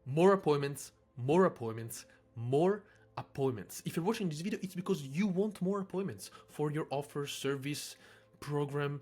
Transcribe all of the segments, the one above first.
more appointments, more appointments, more appointments. If you're watching this video, it's because you want more appointments for your offer, service, program,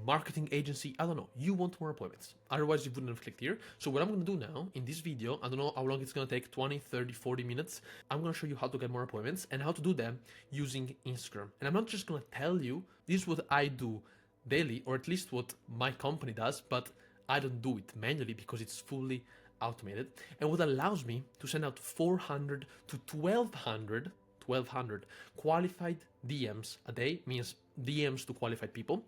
marketing agency. I don't know. You want more appointments. Otherwise, you wouldn't have clicked here. So what I'm going to do now in this video, I don't know how long it's going to take, 20, 30, 40 minutes. I'm going to show you how to get more appointments and how to do them using Instagram. And I'm not just going to tell you, this is what I do daily, or at least what my company does, but I don't do it manually because it's fully automated, and what allows me to send out 400 to 1200 qualified DMs a day, means DMs to qualified people,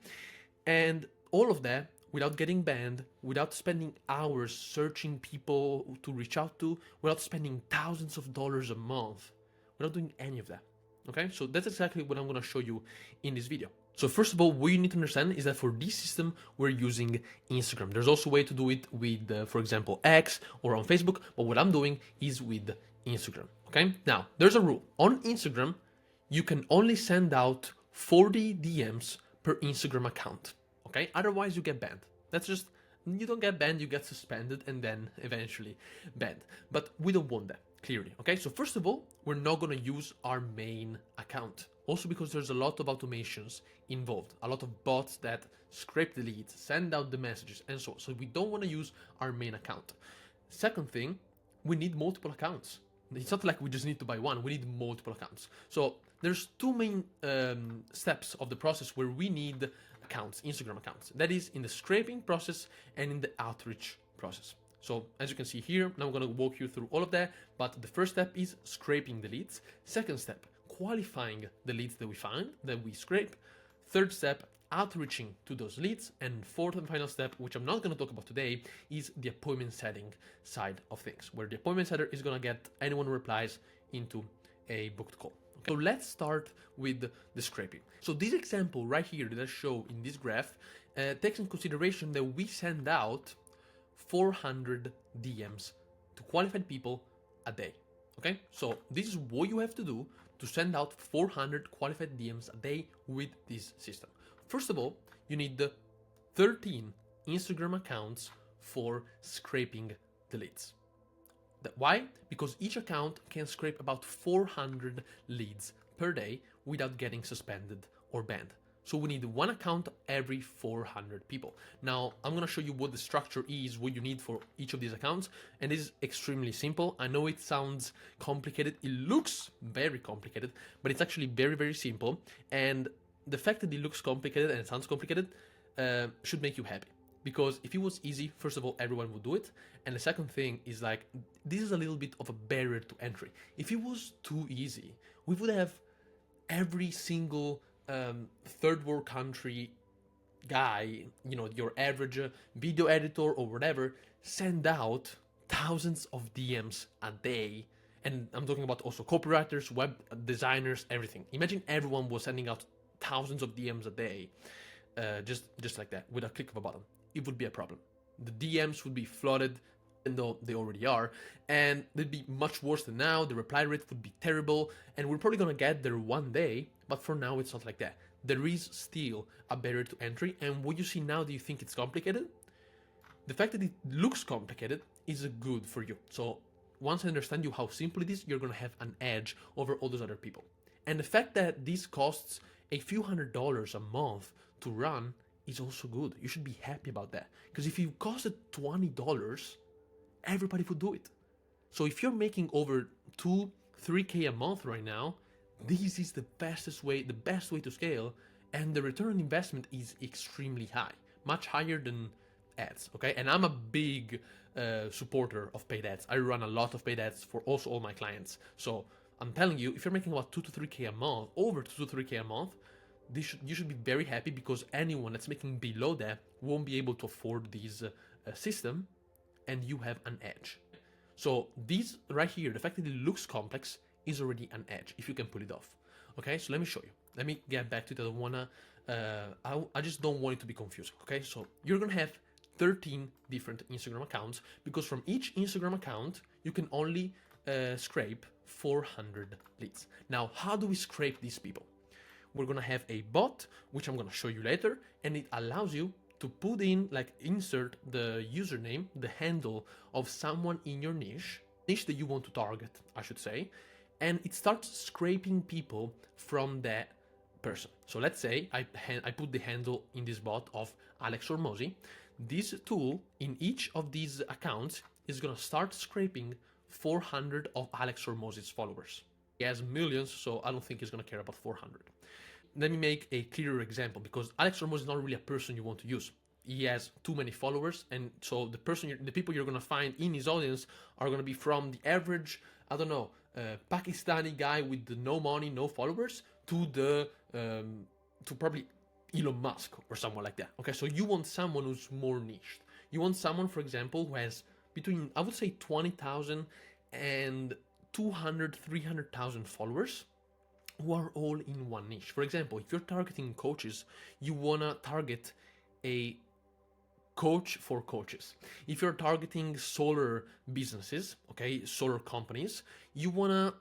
and all of that without getting banned, without spending hours searching people to reach out to, without spending thousands of dollars a month, without doing any of that. Okay, so that's exactly what I'm going to show you in this video. So first of all, what you need to understand is that for this system, we're using Instagram. There's also a way to do it with, for example, X or on Facebook, but what I'm doing is with Instagram, okay? Now, there's a rule. On Instagram, you can only send out 40 DMs per Instagram account, okay? Otherwise, you get banned. That's just, you don't get banned, you get suspended and then eventually banned. But we don't want that, clearly, okay? So first of all, we're not gonna use our main account. Also because there's a lot of automations involved, a lot of bots that scrape the leads, send out the messages, and so on. So we don't want to use our main account. Second thing, we need multiple accounts. It's not like we just need to buy one, we need multiple accounts. So there's two main steps of the process where we need accounts, Instagram accounts. That is in the scraping process and in the outreach process. So as you can see here, now I'm going to walk you through all of that, but the first step is scraping the leads. Second step, qualifying the leads that we find, that we scrape. Third step, outreaching to those leads. And fourth and final step, which I'm not going to talk about today, is the appointment setting side of things, where the appointment setter is going to get anyone who replies into a booked call. Okay. So let's start with the scraping. So this example right here that I show in this graph takes in consideration that we send out 400 DMs to qualified people a day. Okay, so this is what you have to do to send out 400 qualified DMs a day with this system. First of all, you need 13 Instagram accounts for scraping the leads. Why? Because each account can scrape about 400 leads per day without getting suspended or banned. So we need one account every 400 people. Now, I'm going to show you what the structure is, what you need for each of these accounts. And this is extremely simple. I know it sounds complicated. It looks very complicated, but it's actually very, very simple. And the fact that it looks complicated and it sounds complicated should make you happy. Because if it was easy, first of all, everyone would do it. And the second thing is like, this is a little bit of a barrier to entry. If it was too easy, we would have every single third world country guy, you know, your average video editor or whatever, send out thousands of DMs a day. And I'm talking about also copywriters, web designers, everything. Imagine everyone was sending out thousands of DMs a day, just like that, with a click of a button. It would be a problem. The DMs would be flooded, and though they already are, and they'd be much worse than now. The reply rate would be terrible, and we're probably gonna get there one day, but for now it's not like that. There is still a barrier to entry, and what you see now, do you think it's complicated? The fact that it looks complicated is good for you. So once I understand you how simple it is, you're gonna have an edge over all those other people. And the fact that this costs a few $100s a month to run is also good. You should be happy about that. Because if it costed $20, everybody would do it. So if you're making over 2-3K a month right now, this is the best way to scale, and the return on investment is extremely high, much higher than ads, okay? And I'm a big supporter of paid ads. I run a lot of paid ads for also all my clients. So I'm telling you, if you're making about 2-3K a month, over 2-3K a month, you should be very happy, because anyone that's making below that won't be able to afford this system, and you have an edge. So this right here, the fact that it looks complex, is already an edge if you can pull it off. Okay, so let me show you. Let me get back to it. I don't wanna, I just don't want it to be confusing. Okay, so you're gonna have 13 different Instagram accounts, because from each Instagram account, you can only scrape 400 leads. Now, how do we scrape these people? We're gonna have a bot, which I'm gonna show you later, and it allows you to put in, like, insert the username, the handle of someone in your niche that you want to target, I should say, and it starts scraping people from that person. So let's say I put the handle in this bot of Alex Ormosi. This tool in each of these accounts is gonna start scraping 400 of Alex Ormosi's followers. He has millions, so I don't think he's gonna care about 400. Let me make a clearer example, because Alex Ormosi is not really a person you want to use. He has too many followers, and so the people you're gonna find in his audience are gonna be from the average, I don't know, Pakistani guy with no money, no followers, to probably Elon Musk or someone like that. Okay, so you want someone who's more niched. You want someone, for example, who has between, I would say, 20,000 and 200, 300,000 followers, who are all in one niche. For example, if you're targeting coaches, you wanna target a coach for coaches. If you're targeting solar businesses, okay, solar companies, you wanna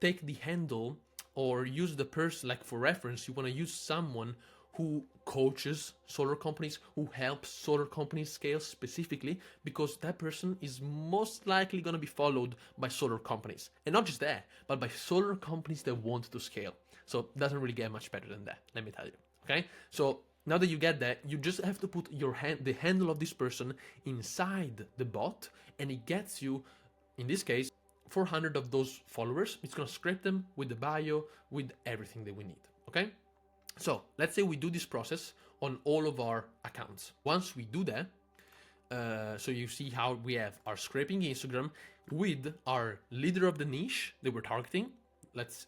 take the handle or use the person, like for reference, you wanna use someone who coaches solar companies, who helps solar companies scale specifically, because that person is most likely gonna be followed by solar companies. And not just that, but by solar companies that want to scale. So it doesn't really get much better than that, let me tell you, okay? So now that you get that, you just have to put the handle of this person inside the bot, and it gets you, in this case, 400 of those followers. It's gonna scrape them with the bio, with everything that we need, okay? So let's say we do this process on all of our accounts. Once we do that, so you see how we have our scraping Instagram with our leader of the niche that we're targeting.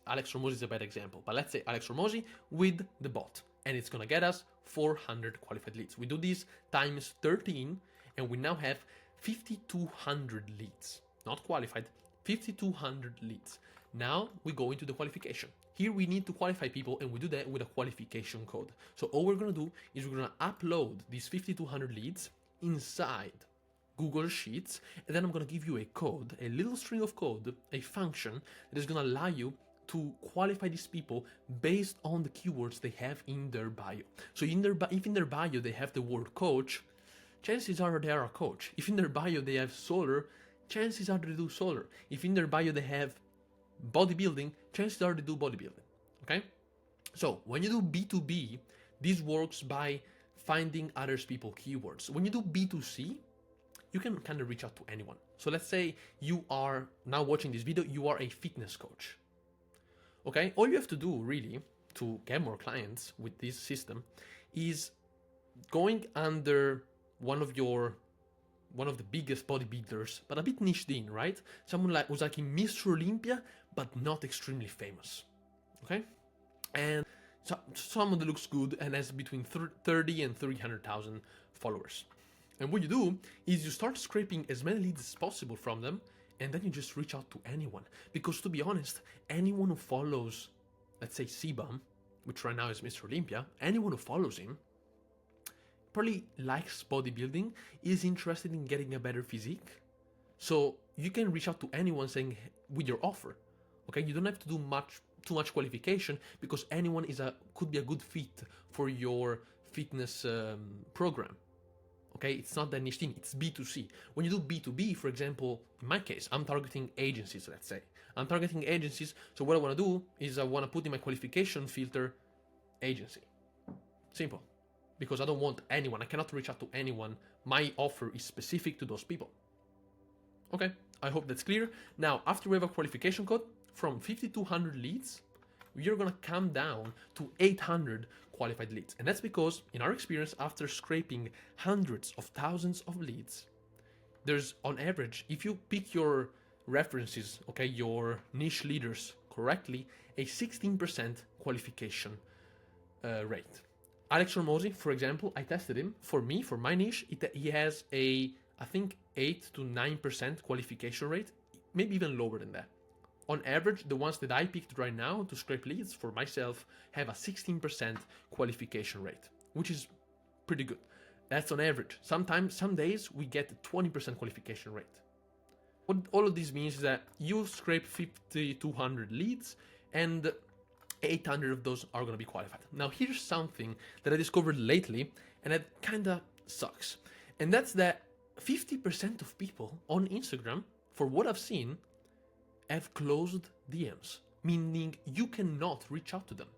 Alex Hormozi is a bad example, but let's say Alex Hormozi with the bot, and it's gonna get us 400 qualified leads. We do this times 13, and we now have 5,200 leads, not qualified, 5,200 leads. Now we go into the qualification. Here we need to qualify people, and we do that with a qualification code. So all we're gonna do is we're gonna upload these 5,200 leads inside Google Sheets, and then I'm gonna give you a code, a little string of code, a function that is gonna allow you to qualify these people based on the keywords they have in their bio. So if in their bio they have the word coach, chances are they are a coach. If in their bio they have solar, chances are they do solar. If in their bio they have bodybuilding, chances are they do bodybuilding, okay? So when you do B2B, this works by finding other people's keywords. When you do B2C, you can kind of reach out to anyone. So let's say you are now watching this video, you are a fitness coach, okay? All you have to do really to get more clients with this system is going under one of the biggest bodybuilders, but a bit niched in, right? Someone like who's like in Mr. Olympia, but not extremely famous, okay? And so, someone that looks good and has between 30 and 300,000 followers. And what you do is you start scraping as many leads as possible from them, and then you just reach out to anyone. Because to be honest, anyone who follows, let's say Sibam, which right now is Mr. Olympia, anyone who follows him probably likes bodybuilding, is interested in getting a better physique. So you can reach out to anyone saying with your offer, okay? You don't have to do too much qualification, because anyone could be a good fit for your fitness program. Okay, it's not that niche thing, it's B2C. When you do B2B, for example, in my case, I'm targeting agencies, let's say. I'm targeting agencies, so what I wanna do is I wanna put in my qualification filter, agency. Simple. Because I don't want anyone, I cannot reach out to anyone. My offer is specific to those people. Okay, I hope that's clear. Now, after we have a qualification code, from 5,200 leads, you're gonna come down to 800 qualified leads. And that's because, in our experience, after scraping hundreds of thousands of leads, there's, on average, if you pick your references, okay, your niche leaders correctly, a 16% qualification rate. Alex Hormozi, for example, I tested him. For me, for my niche, he has I think 8 to 9% qualification rate, maybe even lower than that. On average, the ones that I picked right now to scrape leads for myself have a 16% qualification rate, which is pretty good. That's on average. Sometimes, some days, we get 20% qualification rate. What all of this means is that you scrape 5,200 leads, and 800 of those are going to be qualified. Now, here's something that I discovered lately, And that kind of sucks. And that's that 50% of people on Instagram, for what I've seen, have closed DMs, meaning you cannot reach out to them.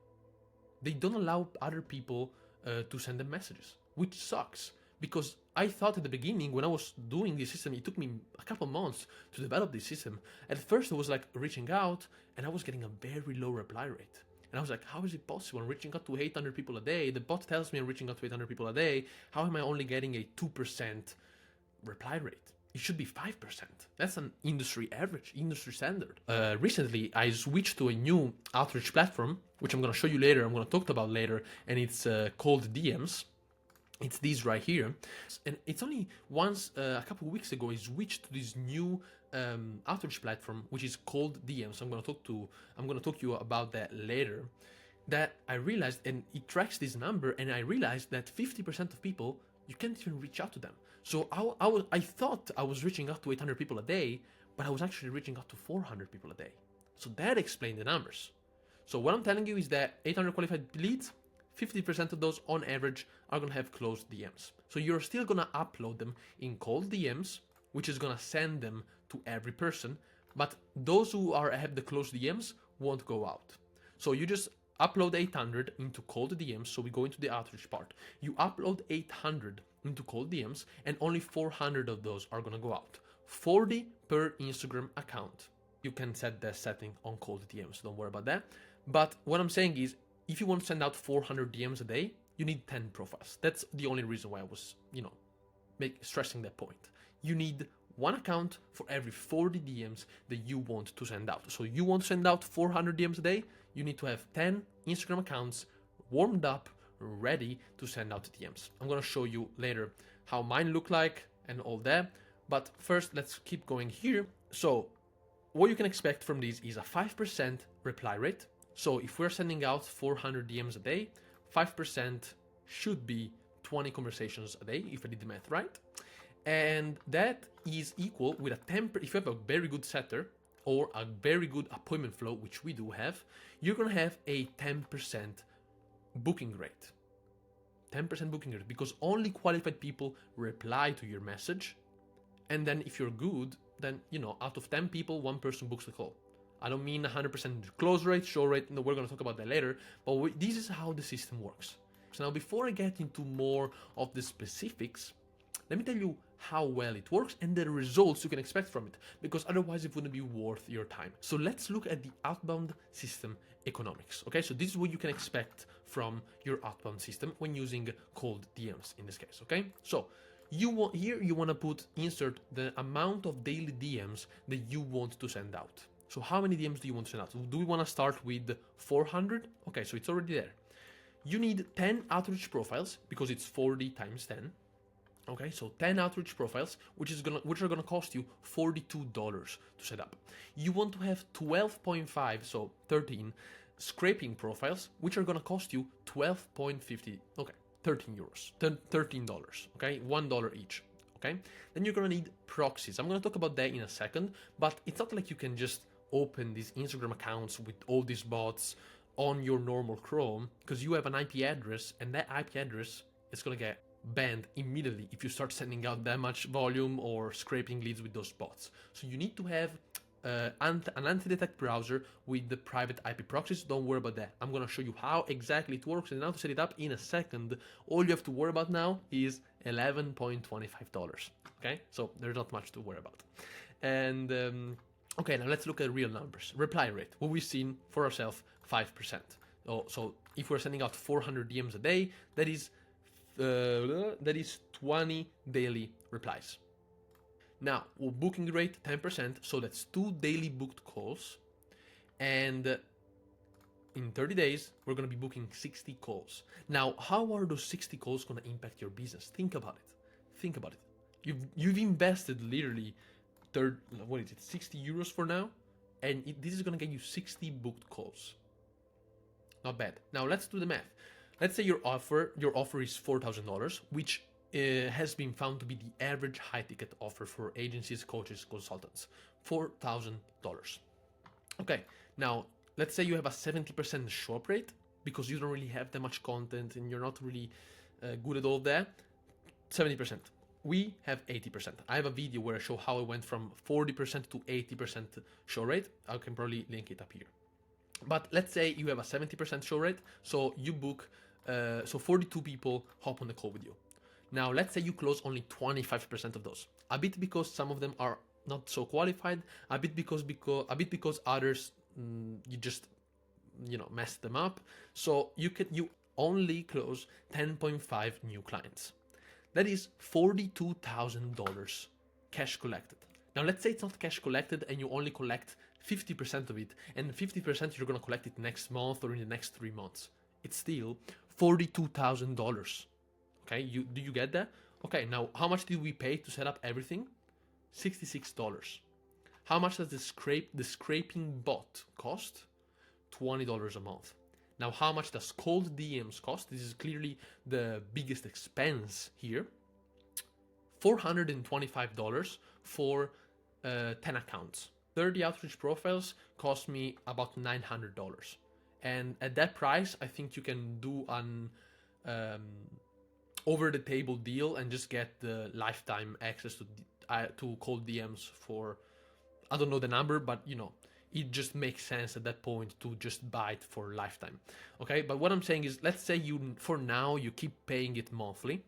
They don't allow other people to send them messages, which sucks. Because I thought at the beginning, when I was doing this system, it took me a couple months to develop this system. At first, I was like reaching out, and I was getting a very low reply rate. And I was like, how is it possible? I'm reaching out to 800 people a day. The bot tells me I'm reaching out to 800 people a day. How am I only getting a 2% reply rate? It should be 5%. That's an industry average, industry standard. Recently, I switched to a new outreach platform, which I'm going to show you later. I'm going to talk about later, and it's ColdDMs. It's these right here. And it's only once a couple of weeks ago I switched to this new outreach platform, which is ColdDMs. So I'm going to talk to you about that later. That I realized, and it tracks this number, and I realized that 50% of people, you can't even reach out to them. So I thought I was reaching out to 800 people a day, but I was actually reaching out to 400 people a day. So that explained the numbers. So what I'm telling you is that 800 qualified leads, 50% of those on average are going to have closed DMs. So you're still going to upload them in ColdDMs, which is going to send them to every person, but those who have the closed DMs won't go out. So you just upload 800 into ColdDMs, so we go into the outreach part. You upload 800 into ColdDMs, and only 400 of those are going to go out. 40 per Instagram account. You can set the setting on ColdDMs, so don't worry about that. But what I'm saying is, if you want to send out 400 DMs a day, you need 10 profiles. That's the only reason why I was, stressing that point. You need one account for every 40 DMs that you want to send out. So you want to send out 400 DMs a day, you need to have 10 Instagram accounts warmed up, ready to send out DMs. I'm going to show you later how mine look like and all that. But first, let's keep going here. So what you can expect from this is a 5% reply rate. So if we're sending out 400 DMs a day, 5% should be 20 conversations a day, if I did the math right. And that is equal with a 10%, if you have a very good setter or a very good appointment flow, which we do have, you're going to have a 10% booking rate. 10% booking rate, because only qualified people reply to your message. And then if you're good, then, out of 10 people, one person books the call. I don't mean 100% close rate, show rate, no, we're going to talk about that later, but this is how the system works. So now, before I get into more of the specifics, let me tell you how well it works and the results you can expect from it, because otherwise it wouldn't be worth your time. So let's look at the outbound system economics. Okay, so this is what you can expect from your outbound system when using ColdDMs in this case. Okay, so you want to insert the amount of daily DMs that you want to send out. So how many DMs do you want to send out? Do we want to start with 400? Okay, so it's already there. You need 10 outreach profiles because it's 40 times 10. Okay, so 10 outreach profiles, which are gonna cost you $42 to set up. You want to have 12.5, so 13 scraping profiles, which are gonna cost you 12.50. Okay, 13 euros, $13. Okay, $1 each. Okay, then you're gonna need proxies. I'm gonna talk about that in a second, but it's not like you can just open these Instagram accounts with all these bots on your normal Chrome, because you have an IP address, and that IP address is gonna get banned immediately if you start sending out that much volume or scraping leads with those bots. So you need to have an anti-detect browser with the private IP proxies. Don't worry about that. I'm gonna show you how exactly it works and how to set it up in a second. All you have to worry about now is $11.25. Okay, so there's not much to worry about. And okay, now let's look at real numbers. Reply rate, what we've seen for ourselves, 5%. So if we're sending out 400 DMs a day, that is 20 daily replies. Now, booking rate 10%, so that's 2 daily booked calls, and in 30 days we're going to be booking 60 calls. Now, how are those 60 calls going to impact your business? Think about it. You've invested literally 60 euros for now, and this is going to get you 60 booked calls. Not bad. Now let's do the math. Let's say your offer is $4,000, which has been found to be the average high ticket offer for agencies, coaches, consultants. $4,000. Okay, now let's say you have a 70% show up rate because you don't really have that much content and you're not really good at all that, 70%. We have 80%. I have a video where I show how I went from 40% to 80% show rate. I can probably link it up here. But let's say you have a 70% show rate, so you book, so 42 people hop on the call with you. Now, let's say you close only 25% of those. A bit because some of them are not so qualified, a bit because others you just mess them up. So you only close 10.5 new clients. That is $42,000 cash collected. Now let's say it's not cash collected and you only collect 50% of it, and 50% you're gonna collect it next month or in the next 3 months. It's still $42,000. Okay, do you get that? Okay, now how much did we pay to set up everything? $66. How much does the scraping bot cost? $20 a month. Now, how much does ColdDMs cost? This is clearly the biggest expense here. $425 for 10 accounts. 30 outreach profiles cost me about $900. And at that price, I think you can do an over-the-table deal and just get the lifetime access to ColdDMs for, I don't know the number, but it just makes sense at that point to just buy it for lifetime. Okay, but what I'm saying is, let's say for now you keep paying it monthly.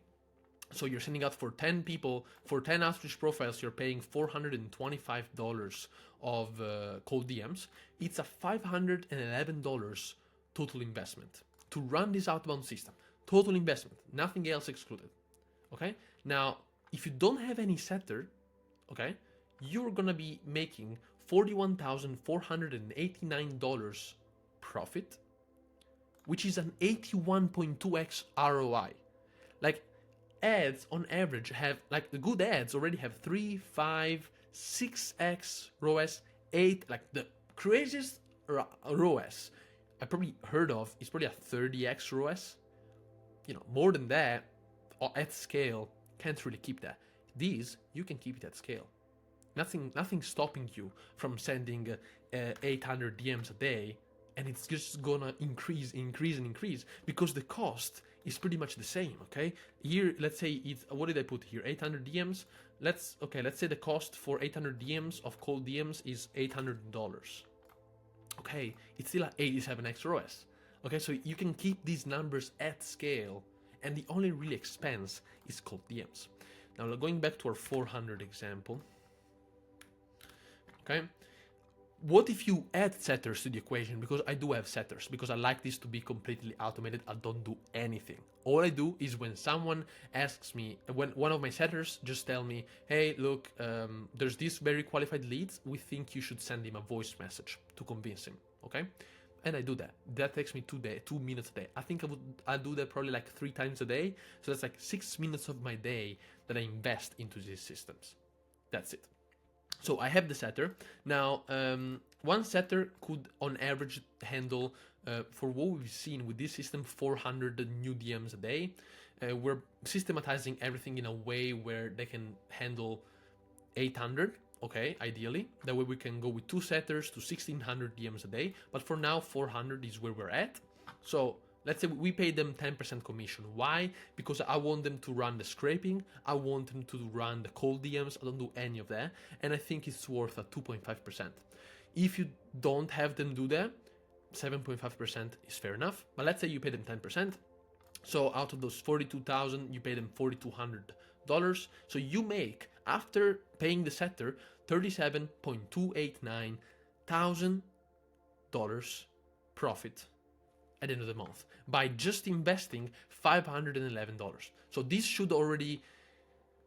So you're sending out for 10 people, for 10 outreach profiles, you're paying $425 of ColdDMs. It's a $511 total investment to run this outbound system. Total investment, nothing else excluded. Okay, now if you don't have any setter, okay, you're gonna be making $41,489 profit, which is an 81.2x ROI. Like, ads on average have, like, the good ads already have 3, 5, 6x ROAS, 8, like the craziest ROAS I probably heard of is probably a 30x ROAS. More than that, at scale, can't really keep that. These, you can keep it at scale. Nothing stopping you from sending 800 DMs a day, and it's just gonna increase because the cost is pretty much the same. Okay, here let's say it's, what did I put here? 800 DMs. Let's say the cost for 800 DMs of ColdDMs is $800. Okay, it's still at 87x ROAS. Okay, so you can keep these numbers at scale, and the only real expense is ColdDMs. Now going back to our 400 example. Okay, what if you add setters to the equation? Because I do have setters, because I like this to be completely automated. I don't do anything. All I do is when someone asks me, when one of my setters just tell me, hey, look, there's this very qualified lead, we think you should send him a voice message to convince him. Okay, and I do that. That takes me 2 minutes a day. I think I'll do that probably like 3 times a day. So that's like 6 minutes of my day that I invest into these systems. That's it. So I have the setter. Now, one setter could on average handle, for what we've seen with this system, 400 new DMs a day. We're systematizing everything in a way where they can handle 800, okay, ideally. That way we can go with 2 setters to 1600 DMs a day. But for now, 400 is where we're at. So let's say we pay them 10% commission. Why? Because I want them to run the scraping. I want them to run the ColdDMs. I don't do any of that. And I think it's worth a 2.5%. If you don't have them do that, 7.5% is fair enough. But let's say you pay them 10%. So out of those 42,000, you pay them $4,200. So you make, after paying the setter, $37.289 thousand profit at the end of the month by just investing $511. So this should already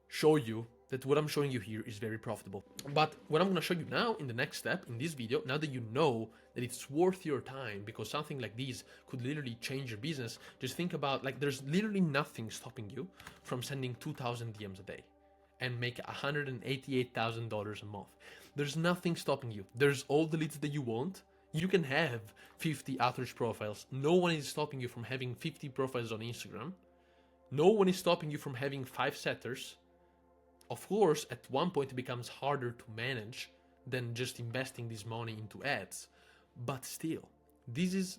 show you that what I'm showing you here is very profitable. But what I'm going to show you now in the next step in this video, now that you know that it's worth your time, because something like this could literally change your business, just think about, like, there's literally nothing stopping you from sending 2,000 DMs a day and make $188,000 a month. There's nothing stopping you. There's all the leads that you want. You can have 50 outreach profiles. No one is stopping you from having 50 profiles on Instagram. No one is stopping you from having 5 setters. Of course, at one point it becomes harder to manage than just investing this money into ads. But still, this is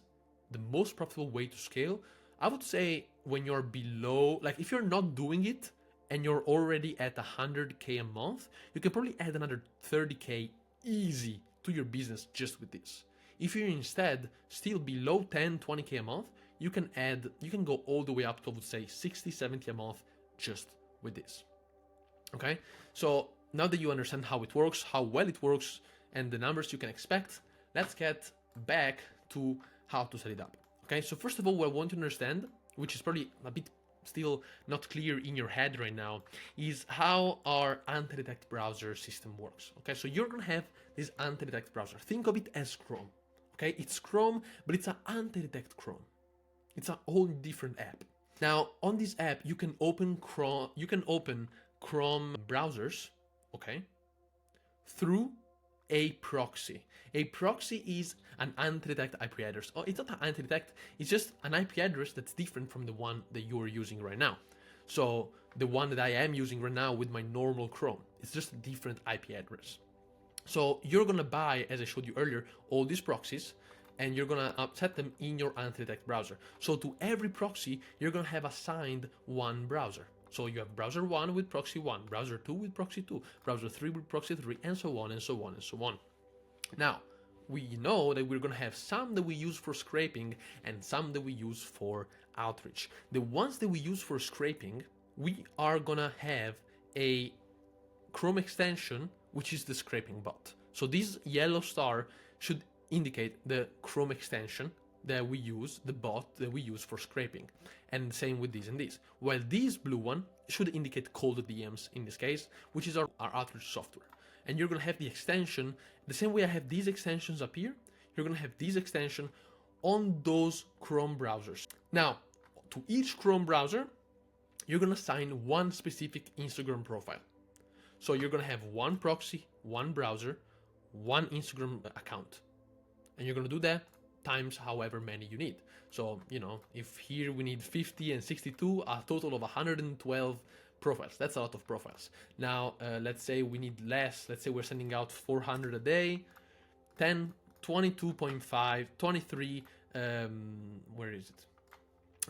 the most profitable way to scale. I would say when you're below, like if you're not doing it and you're already at 100K a month, you can probably add another 30K easy to your business just with this. If you're instead still below 10, 20K a month, you can go all the way up to, I would say, 60, 70 a month just with this. Okay, so now that you understand how it works, how well it works, and the numbers you can expect, let's get back to how to set it up. Okay, so first of all, what I want to understand, which is probably a bit still not clear in your head right now, is how our anti-detect browser system works. Okay, so you're gonna have this anti-detect browser. Think of it as Chrome. Okay, it's Chrome, but it's an anti-detect Chrome. It's a whole different app. Now, on this app, you can open Chrome browsers, okay, through a proxy. A proxy is an anti-detect IP address. Oh, it's not an anti-detect, it's just an IP address that's different from the one that you're using right now. So the one that I am using right now with my normal Chrome, it's just a different IP address. So you're gonna buy, as I showed you earlier, all these proxies, and you're gonna set them in your anti-detect browser. So to every proxy, you're gonna have assigned one browser. So you have browser 1 with proxy 1, browser 2 with proxy 2, browser 3 with proxy 3, and so on and so on and so on. Now, we know that we're gonna have some that we use for scraping and some that we use for outreach. The ones that we use for scraping, we are gonna have a Chrome extension, which is the scraping bot. So this yellow star should indicate the Chrome extension that we use, the bot that we use for scraping. And same with this and this. While this blue one should indicate ColdDMs in this case, which is our outreach software. And you're gonna have the extension, the same way I have these extensions up here, you're gonna have this extension on those Chrome browsers. Now, to each Chrome browser, you're gonna assign one specific Instagram profile. So you're gonna have one proxy, one browser, one Instagram account. And you're gonna do that times however many you need. So, if here we need 50 and 62, a total of 112 profiles. That's a lot of profiles. Now, let's say we need less. Let's say we're sending out 400 a day, 10, 22.5, 23, where is it?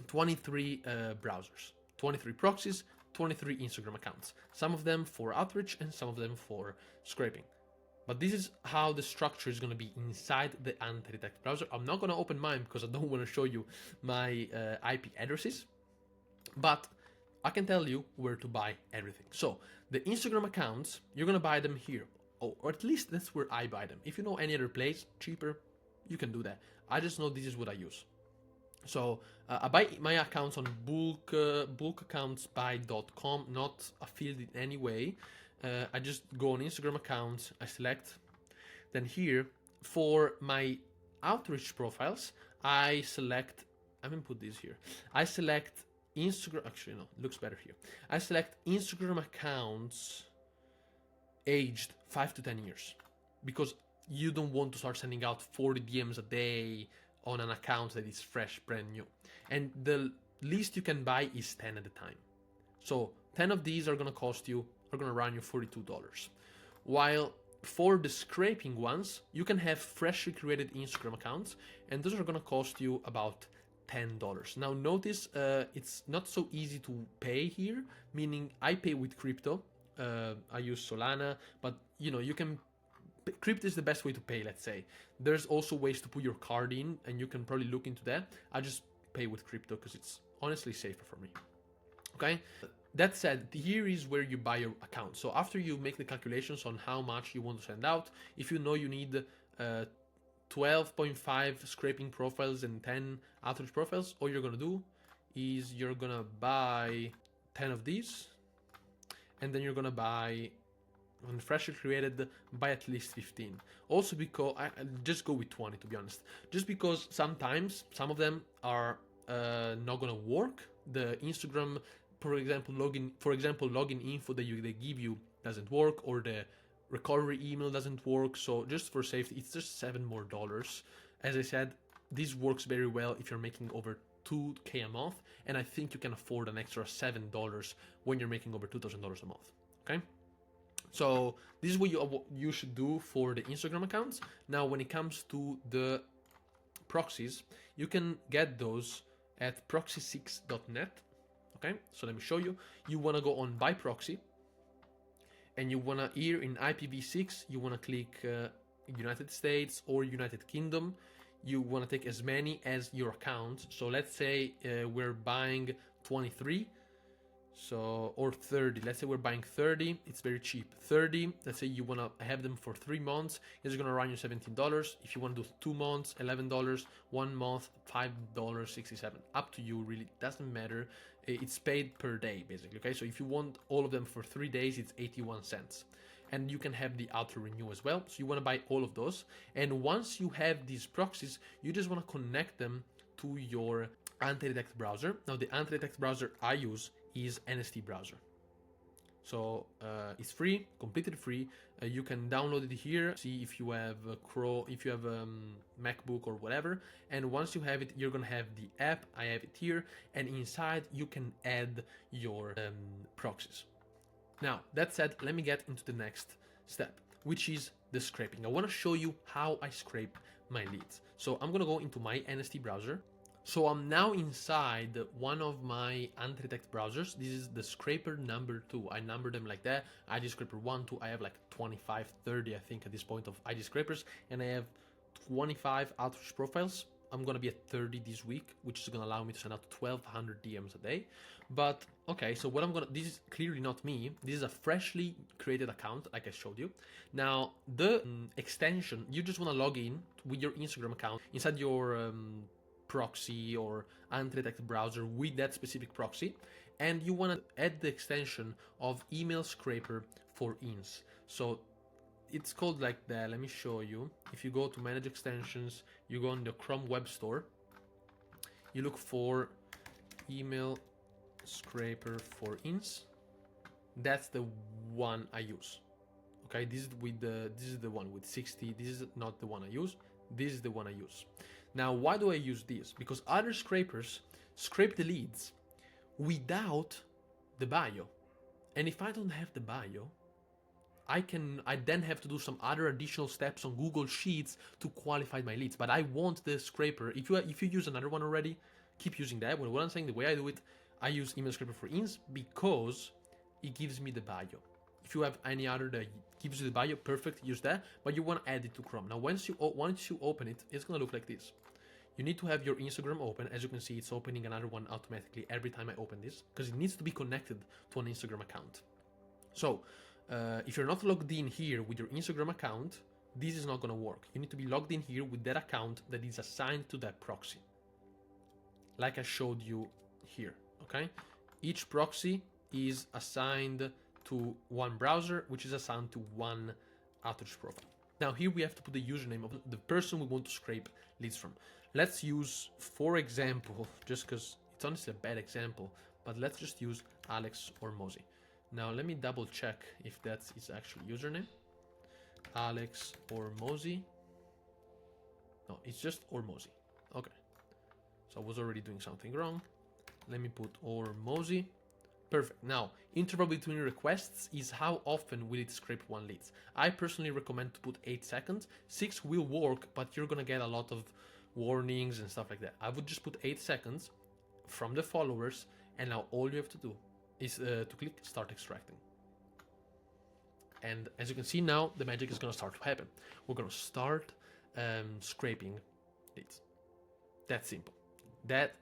23 browsers, 23 proxies, 23 Instagram accounts. Some of them for outreach and some of them for scraping. But this is how the structure is going to be inside the anti-detect browser. I'm not going to open mine because I don't want to show you my IP addresses, but I can tell you where to buy everything. So the Instagram accounts, you're going to buy them here, or at least that's where I buy them. If you know any other place cheaper, you can do that. I just know this is what I use. So I buy my accounts on bulkaccountsbuy.com, not affiliated in any way. I just go on Instagram accounts, I select, then here for my outreach profiles, I select, I'm gonna put this here, I select Instagram, actually no, it looks better here. I select Instagram accounts aged 5 to 10 years because you don't want to start sending out 40 DMs a day on an account that is fresh, brand new. And the least you can buy is 10 at a time. So 10 of these are gonna run you $42. While for the scraping ones, you can have freshly created Instagram accounts, and those are gonna cost you about $10. Now notice it's not so easy to pay here, meaning I pay with crypto. I use Solana, but you can. Crypto is the best way to pay, let's say. There's also ways to put your card in, and you can probably look into that. I just pay with crypto because it's honestly safer for me. Okay? That said, here is where you buy your account. So after you make the calculations on how much you want to send out, if you know you need 12.5 scraping profiles and 10 outreach profiles, all you're going to do is you're going to buy 10 of these, and then you're going to buy, when freshly created, buy at least 15. Also because, I just go with 20 to be honest. Just because sometimes some of them are not going to work. The Instagram, for example, login info that they give you doesn't work, or the recovery email doesn't work. So just for safety, it's just $7 more. As I said, this works very well if you're making over 2K a month, and I think you can afford an extra $7 when you're making over $2,000 a month. Okay, so this is what you should do for the Instagram accounts. Now, when it comes to the proxies, you can get those at proxy6.net. Okay, so let me show you. You want to go on by proxy, and you want to, here in IPv6, you want to click United States or United Kingdom. You want to take as many as your account. So let's say we're buying 23, so, or 30. Let's say we're buying 30. It's very cheap. 30. Let's say you want to have them for 3 months. It's going to run you $17. If you want to do 2 months, $11. 1 month, $5.67. Up to you. Really doesn't matter. It's paid per day, basically. Okay. So if you want all of them for 3 days, it's 81 cents. And you can have the auto renew as well. So you want to buy all of those. And once you have these proxies, you just want to connect them to your anti-detect browser. Now the anti-detect browser I use is NST browser. So it's free, completely free. You can download it here, see if you have Chrome, if you have MacBook or whatever. And once you have it, you're gonna have the app. I have it here, and inside you can add your proxies. Now that said, let me get into the next step, which is the scraping. I want to show you how I scrape my leads. So I'm gonna go into my NST browser. So I'm now inside one of my anti-detect browsers. This is the scraper number 2. I number them like that. ID scraper 1, 2. I have like 25, 30, I think, at this point of ID scrapers. And I have 25 outreach profiles. I'm going to be at 30 this week, which is going to allow me to send out 1,200 DMs a day. But, okay, so what I'm going to... This is clearly not me. This is a freshly created account, like I showed you. Now, the extension, you just want to log in with your Instagram account inside your... proxy or anti-detect browser with that specific proxy, and you want to add the extension of email scraper for ins. So it's called like that. Let me show you. If you go to manage extensions, you go on the Chrome web store, you look for email scraper for ins. That's the one I use. Okay, this is the one with 60. This is not the one I use. This is the one I use. Now, why do I use this? Because other scrapers scrape the leads without the bio. And if I don't have the bio, I then have to do some other additional steps on Google Sheets to qualify my leads. But I want the scraper. If you use another one already, keep using that. What I'm saying, the way I do it, I use email scraper for ins because it gives me the bio. If you have any other that gives you the bio, perfect, use that. But you want to add it to Chrome. Now, once you open it, it's gonna look like this. You need to have your Instagram open. As you can see, it's opening another one automatically every time I open this because it needs to be connected to an Instagram account. So, if you're not logged in here with your Instagram account, this is not gonna work. You need to be logged in here with that account that is assigned to that proxy, like I showed you here. Okay, each proxy is assigned to one browser, which is assigned to one outreach profile. Now here we have to put the username of the person we want to scrape leads from. Let's use, for example, just because it's honestly a bad example, but let's just use Alex or Mosey. Now let me double check if that's his actual username. Alex or Mosey. No, it's just or Mosey. Okay. So I was already doing something wrong. Let me put or Mosey. Perfect. Now, interval between requests is how often will it scrape one leads. I personally recommend to put 8 seconds. 6 will work, but you're gonna get a lot of warnings and stuff like that. I would just put 8 seconds from the followers, and now all you have to do is to click start extracting. And as you can see now, the magic is gonna start to happen. We're gonna start scraping leads. That's simple. That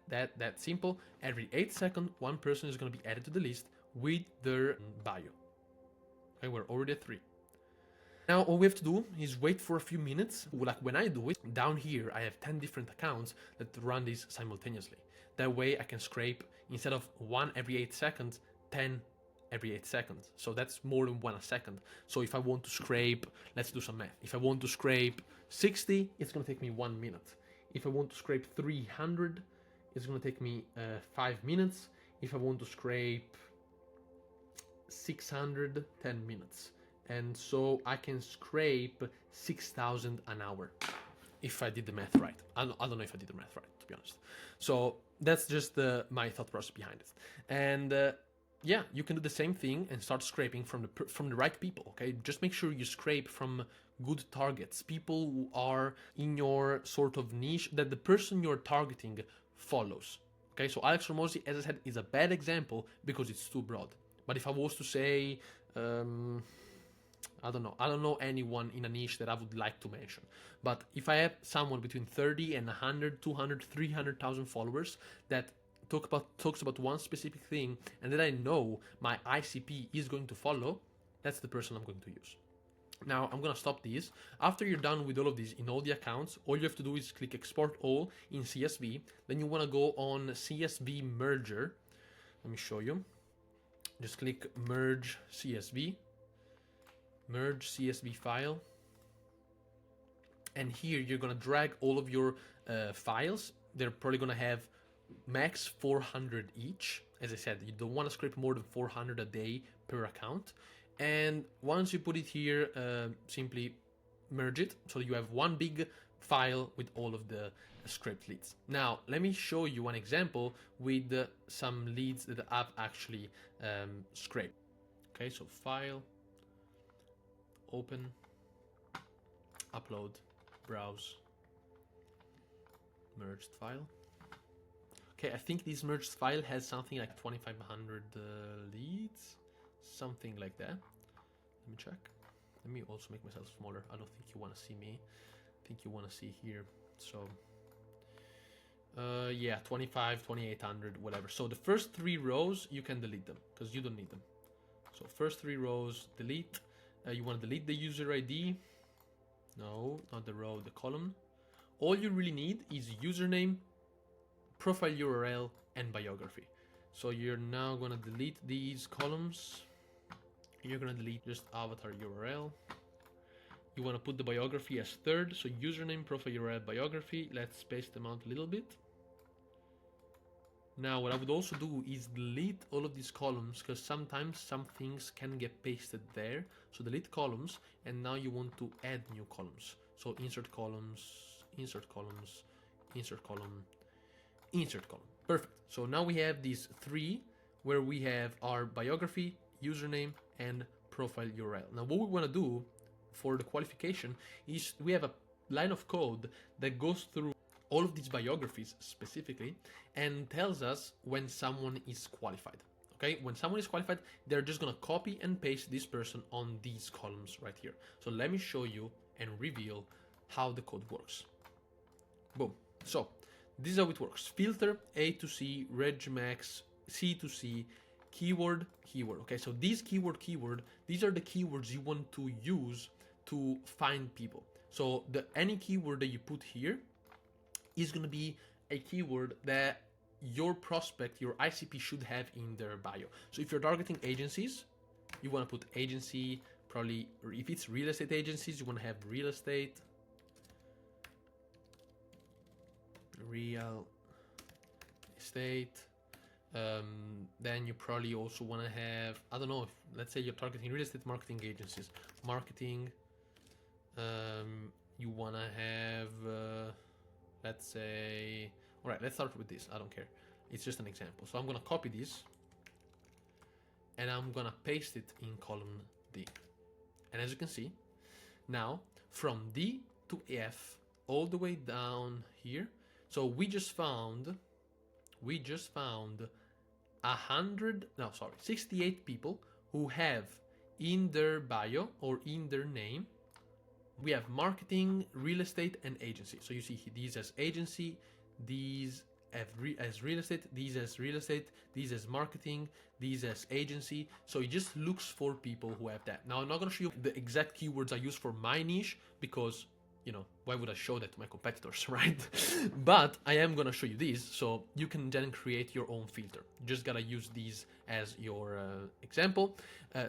simple. Every 8 seconds, one person is going to be added to the list with their bio. Okay, we're already at 3. Now all we have to do is wait for a few minutes. Like when I do it, down here I have 10 different accounts that run this simultaneously. That way I can scrape, instead of 1 every 8 seconds, 10 every 8 seconds. So that's more than 1 a second. So if I want to scrape, let's do some math. If I want to scrape 60, it's going to take me 1 minute. If I want to scrape 300, it's going to take me 5 minutes. If I want to scrape 600, 10 minutes. And so I can scrape 6,000 an hour if I did the math right. I don't know if I did the math right, to be honest. So that's just my thought process behind it. And yeah, you can do the same thing and start scraping from the right people, okay? Just make sure you scrape from good targets, people who are in your sort of niche that the person you're targeting follows, Okay, so Alex Hormozy, as I said, is a bad example because it's too broad. But if I was to say, I don't know anyone in a niche that I would like to mention. But if I have someone between 30 and 100, 200, 300,000 followers that talks about one specific thing and that I know my ICP is going to follow, that's the person I'm going to use. Now I'm gonna stop these. After you're done with all of these in all the accounts, all you have to do is click export all in CSV. Then you wanna go on CSV merger. Let me show you. Just click merge CSV file. And here you're gonna drag all of your files. They're probably gonna have max 400 each. As I said, you don't wanna scrape more than 400 a day per account. And once you put it here, simply merge it so you have one big file with all of the scraped leads. Now, let me show you an example with some leads that I've actually scraped. Okay, so file, open, upload, browse, merged file. Okay, I think this merged file has something like 2,500 leads. Something like that. Let me check. Let me also make myself smaller. I don't think you want to see me. I think you want to see here. So yeah, 25, 2,800, whatever. So the first 3 rows, you can delete them because you don't need them. So first 3 rows, delete. You want to delete the user ID. No, not the row, the column. All you really need is username, profile URL, and biography. So you're now going to delete these columns. You're going to delete just avatar URL. You want to put the biography as third. So username, profile URL, biography. Let's space them out a little bit. Now what I would also do is delete all of these columns because sometimes some things can get pasted there. So delete columns, and now you want to add new columns. So insert columns, insert columns, insert column, insert column. Perfect. So now we have these 3 where we have our biography, username, and profile URL. Now what we want to do for the qualification is we have a line of code that goes through all of these biographies specifically and tells us when someone is qualified. Okay, when someone is qualified, they're just gonna copy and paste this person on these columns right here. So let me show you and reveal how the code works. Boom. So this is how it works. Filter A to C, regmax, C to C, keyword. Okay, so these keyword, these are the keywords you want to use to find people. So any keyword that you put here is going to be a keyword that your prospect, your ICP should have in their bio. So if you're targeting agencies, you want to put agency, probably, or if it's real estate agencies, you want to have real estate, then you probably also want to have, I don't know, if, let's say you're targeting real estate marketing agencies, marketing, you want to have, let's say, all right, let's start with this. I don't care. It's just an example. So I'm going to copy this and I'm going to paste it in column D. And as you can see, now from D to F, all the way down here. So we just found 68 people who have in their bio or in their name, we have marketing, real estate, and agency. So you see these as agency, these as real estate, these as real estate, these as marketing, these as agency. So it just looks for people who have that. Now I'm not going to show you the exact keywords I use for my niche because, you know, why would I show that to my competitors, right? But I am going to show you these so you can then create your own filter. You just got to use these as your example,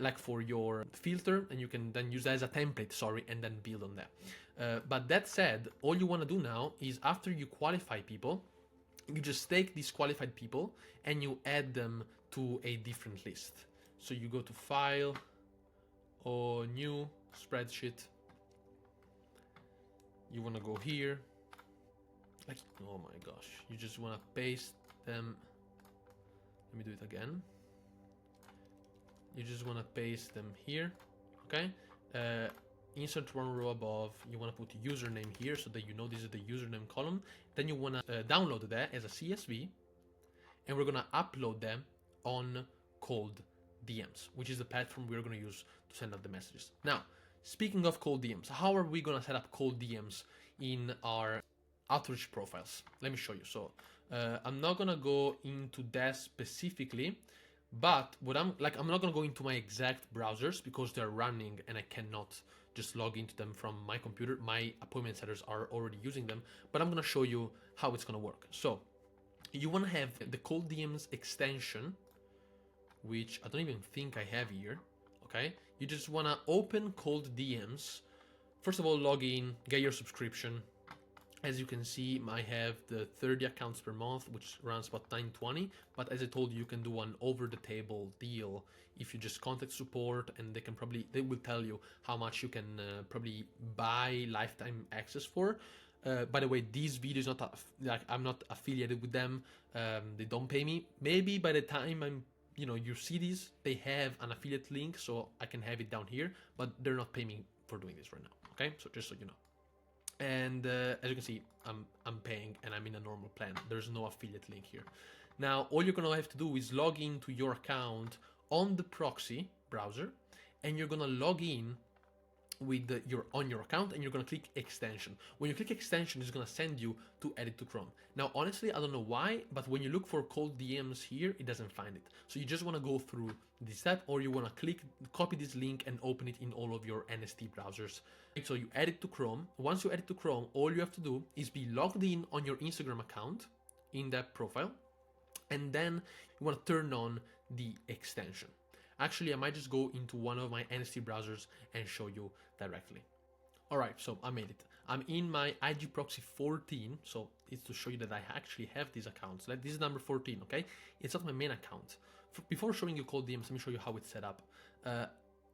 like for your filter, and you can then use that as a template, and then build on that. But that said, all you want to do now is after you qualify people, you just take these qualified people and you add them to a different list. So you go to File, or New, Spreadsheet. You want to go here. Like, oh my gosh. You just want to paste them. Let me do it again. You just want to paste them here. Okay. Insert one row above. You want to put username here so that you know this is the username column. Then you want to download that as a CSV. and we're gonna upload them on ColdDMs, which is the platform we're gonna use to send out the messages. Now, speaking of ColdDMs, how are we gonna set up ColdDMs in our outreach profiles? Let me show you. So I'm not gonna go into that specifically, but what I'm not gonna go into my exact browsers because they're running and I cannot just log into them from my computer. My appointment setters are already using them, but I'm gonna show you how it's gonna work. So you wanna have the ColdDMs extension, which I don't even think I have here. Okay, you just wanna open ColdDMs. First of all, log in, get your subscription. As you can see, I have the 30 accounts per month, which runs about $9.20. But as I told you, you can do an over-the-table deal if you just contact support, and they will tell you how much you can probably buy lifetime access for. By the way, these videos I'm not affiliated with them. They don't pay me. Maybe by the time you see these, they have an affiliate link, so I can have it down here. But they're not paying me for doing this right now. Okay, so just so you know. And as you can see, I'm paying and I'm in a normal plan. There's no affiliate link here. Now, all you're gonna have to do is log into your account on the proxy browser, and you're gonna log in with your account, and you're gonna click extension. When you click extension, it's gonna send you to edit to Chrome. Now, honestly, I don't know why, but when you look for ColdDMs here, it doesn't find it. So you just wanna go through this step, or you wanna copy this link and open it in all of your NST browsers. So you edit to Chrome. Once you edit to Chrome, all you have to do is be logged in on your Instagram account in that profile, and then you wanna turn on the extension. Actually, I might just go into one of my NST browsers and show you directly. All right, so I made it. I'm in my IG proxy 14, so it's to show you that I actually have these accounts. This is number 14, okay? It's not my main account. Before showing you ColdDMs, let me show you how it's set up.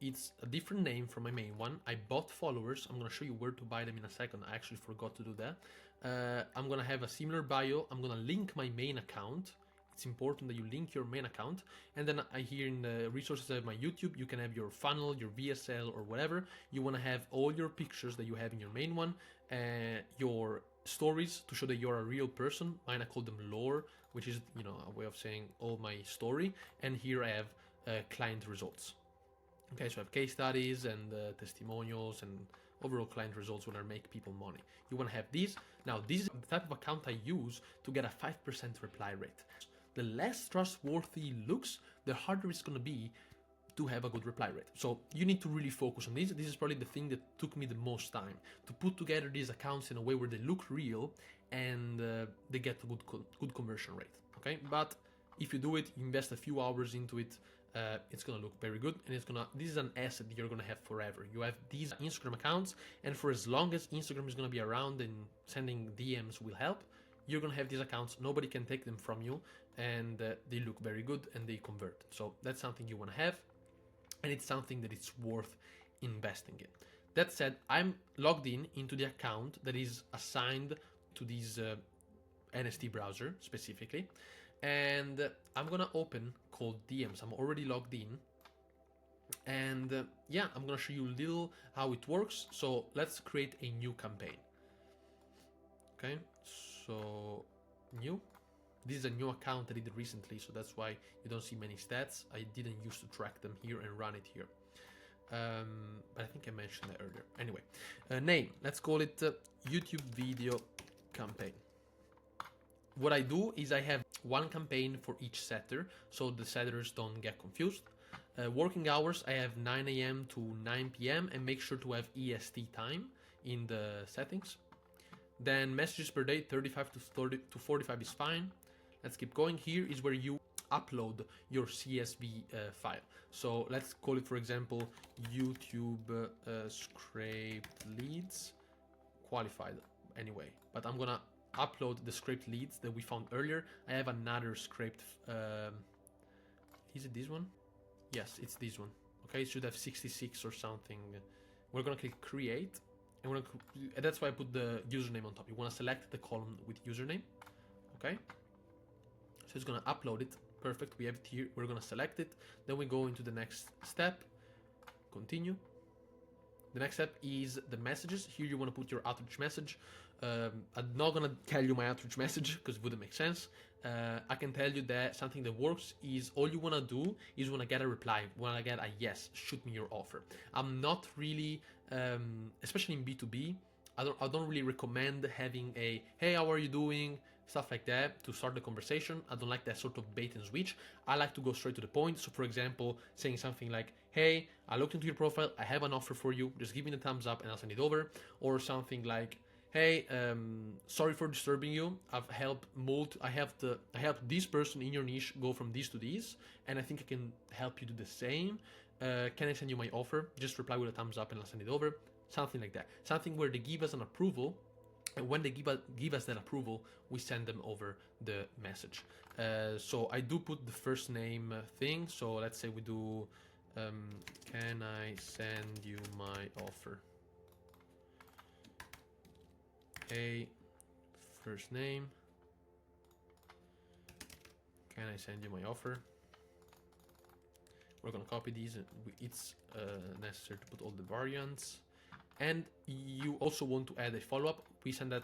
It's a different name from my main one. I bought followers. I'm gonna show you where to buy them in a second. I actually forgot to do that. I'm gonna have a similar bio. I'm gonna link my main account. It's important that you link your main account. And then here in the resources of my YouTube, you can have your funnel, your VSL, or whatever. You want to have all your pictures that you have in your main one, your stories to show that you're a real person. Mine, I call them lore, which is, a way of saying all my story. And here I have client results. Okay, so I have case studies and testimonials and overall client results when I make people money. You want to have these. Now, this is the type of account I use to get a 5% reply rate. The less trustworthy it looks, the harder it's going to be to have a good reply rate. So you need to really focus on this. This is probably the thing that took me the most time to put together these accounts in a way where they look real and they get a good conversion rate. Okay, but if you do it, you invest a few hours into it, it's gonna look very good, and this is an asset that you're gonna have forever. You have these Instagram accounts, and for as long as Instagram is gonna be around and sending DMs will help, you're gonna have these accounts. Nobody can take them from you, and they look very good and they convert. So that's something you wanna have, and it's something that it's worth investing in. That said, I'm logged into the account that is assigned to this NST browser specifically, and I'm gonna open ColdDMs. I'm already logged in, and I'm gonna show you a little how it works. So let's create a new campaign. Okay, so new. This is a new account I did recently, so that's why you don't see many stats. I didn't used to track them here and run it here. But I think I mentioned that earlier. Anyway, name, let's call it YouTube video campaign. What I do is I have one campaign for each setter, so the setters don't get confused. Working hours, I have 9 a.m. to 9 p.m. and make sure to have EST time in the settings. Then messages per day, 35 to 45 is fine. Let's keep going. Here is where you upload your CSV file. So let's call it, for example, YouTube scraped leads qualified anyway. But I'm gonna upload the scraped leads that we found earlier. I have another scraped. Is it this one? Yes, it's this one. Okay, it should have 66 or something. We're gonna click create. And that's why I put the username on top. You want to select the column with username. Okay. So it's going to upload it. Perfect. We have it here. We're going to select it. Then we go into the next step. Continue. The next step is the messages. Here you want to put your outreach message. I'm not gonna tell you my outreach message because it wouldn't make sense. I can tell you that something that works is all you wanna do is wanna get a reply, wanna get a yes, shoot me your offer. I'm not really, especially in B2B, I don't really recommend having a hey, how are you doing, stuff like that to start the conversation. I don't like that sort of bait and switch. I like to go straight to the point. So for example, saying something like, hey, I looked into your profile, I have an offer for you, just give me the thumbs up and I'll send it over. Or something like, hey, sorry for disturbing you. I helped this person in your niche go from this to this, and I think I can help you do the same. Can I send you my offer? Just reply with a thumbs up and I'll send it over. Something like that. Something where they give us an approval, and when they give us that approval, we send them over the message. So I do put the first name thing. So let's say we do, can I send you my offer? Hey, first name. Can I send you my offer? We're gonna copy these. It's necessary to put all the variants. And you also want to add a follow-up. We send that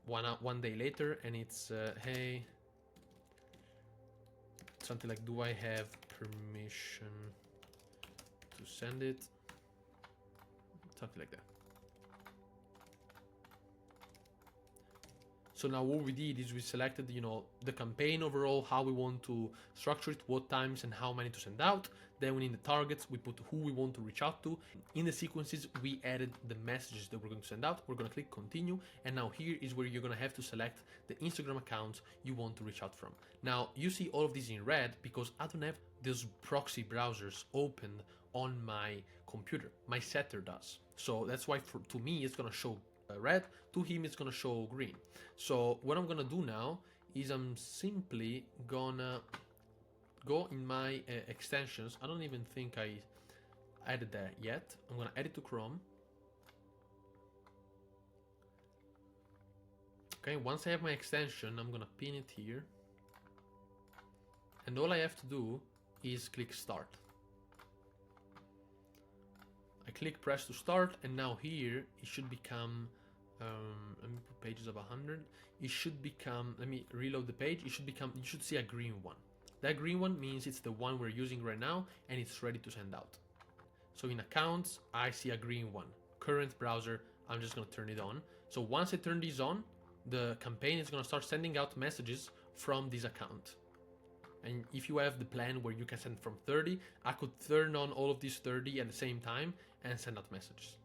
one day later, and it's hey, something like, do I have permission to send it? Something like that. So now what we did is we selected, the campaign overall, how we want to structure it, what times and how many to send out. Then within the targets, we put who we want to reach out to. In the sequences, we added the messages that we're going to send out. We're going to click continue. And now here is where you're going to have to select the Instagram accounts you want to reach out from. Now you see all of these in red because I don't have those proxy browsers opened on my computer. My setter does. So that's why to me, it's going to show red, to him it's gonna show green. So what I'm gonna do now is I'm simply gonna go in my extensions. I don't even think I added that yet. I'm gonna add it to Chrome. Okay, once I have my extension, I'm gonna pin it here, and all I have to do is click start. I click press to start, and now here it should become let me put pages of 100. It should become, let me reload the page. You should see a green one. That green one means it's the one we're using right now and it's ready to send out. So in accounts, I see a green one. Current browser, I'm just gonna turn it on. So once I turn this on, the campaign is gonna start sending out messages from this account. And if you have the plan where you can send from 30, I could turn on all of these 30 at the same time and send out messages.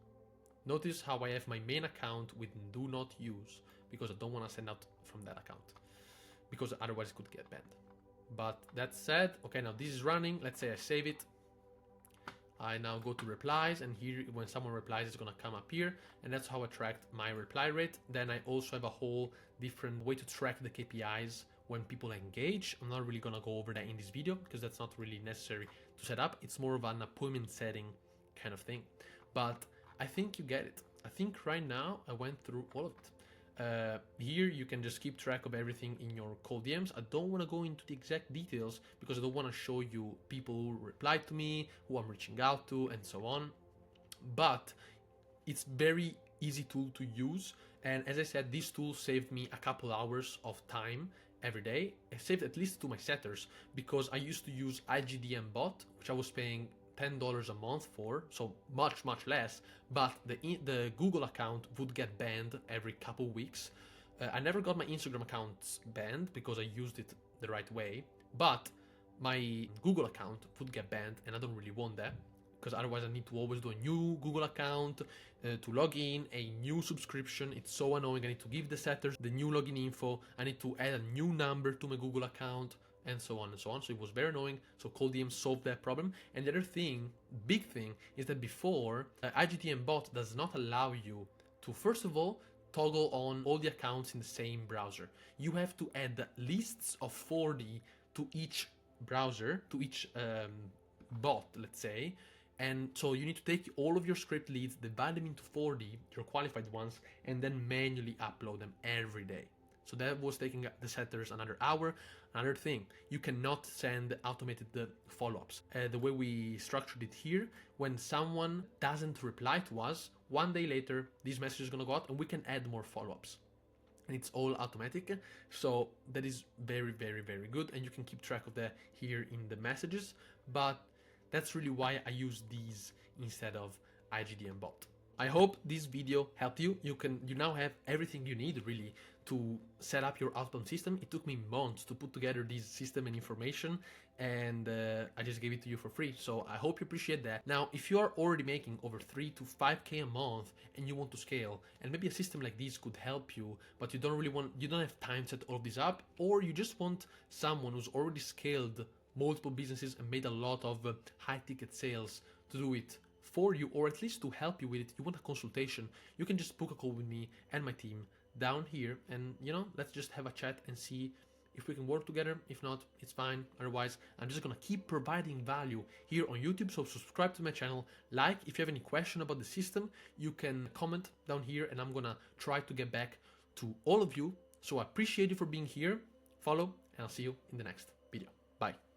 Notice how I have my main account with do not use because I don't want to send out from that account because otherwise it could get banned. But that said, okay, now this is running. Let's say I save it. I now go to replies, and here when someone replies, it's going to come up here, and that's how I track my reply rate. Then I also have a whole different way to track the KPIs when people engage. I'm not really going to go over that in this video because that's not really necessary to set up. It's more of an appointment setting kind of thing. But I think you get it. I think right now I went through all of it. Here you can just keep track of everything in your ColdDMs. I don't want to go into the exact details because I don't want to show you people who replied to me, who I'm reaching out to, and so on. But it's very easy tool to use. And as I said, this tool saved me a couple hours of time every day. It saved at least to my setters because I used to use IGDM bot, which I was paying $10 a month for, so much less, but the Google account would get banned every couple weeks. I never got my Instagram accounts banned because I used it the right way, but my Google account would get banned, and I don't really want that because otherwise I need to always do a new Google account to log in, a new subscription. It's so annoying. I need to give the setters the new login info. I need to add a new number to my Google account, and so on and so on. So it was very annoying. So ColdDMs solved that problem. And the other thing, big thing, is that before, IGTM bot does not allow you to, first of all, toggle on all the accounts in the same browser. You have to add lists of 40 to each browser, to each bot, let's say. And so you need to take all of your script leads, divide them into 40, your qualified ones, and then manually upload them every day. So that was taking the setters another hour. Another thing, you cannot send automated follow-ups. The way we structured it here, when someone doesn't reply to us, 1 day later, this message is gonna go out and we can add more follow-ups. And it's all automatic, so that is very, very, very good, and you can keep track of that here in the messages. But that's really why I use these instead of IGDM bot. I hope this video helped you. You now have everything you need really to set up your outbound system. It took me months to put together this system and information, and I just gave it to you for free. So I hope you appreciate that. Now, if you are already making over 3 to 5K a month and you want to scale, and maybe a system like this could help you, but you don't have time to set all of this up, or you just want someone who's already scaled multiple businesses and made a lot of high ticket sales to do it for you, or at least to help you with it, you want a consultation, you can just book a call with me and my team down here, and let's just have a chat and see if we can work together. If not, it's fine. Otherwise, I'm just gonna keep providing value here on YouTube. So subscribe to my channel, like. If you have any question about the system, you can comment down here and I'm gonna try to get back to all of you. So I appreciate you for being here. Follow, and I'll see you in the next video. Bye.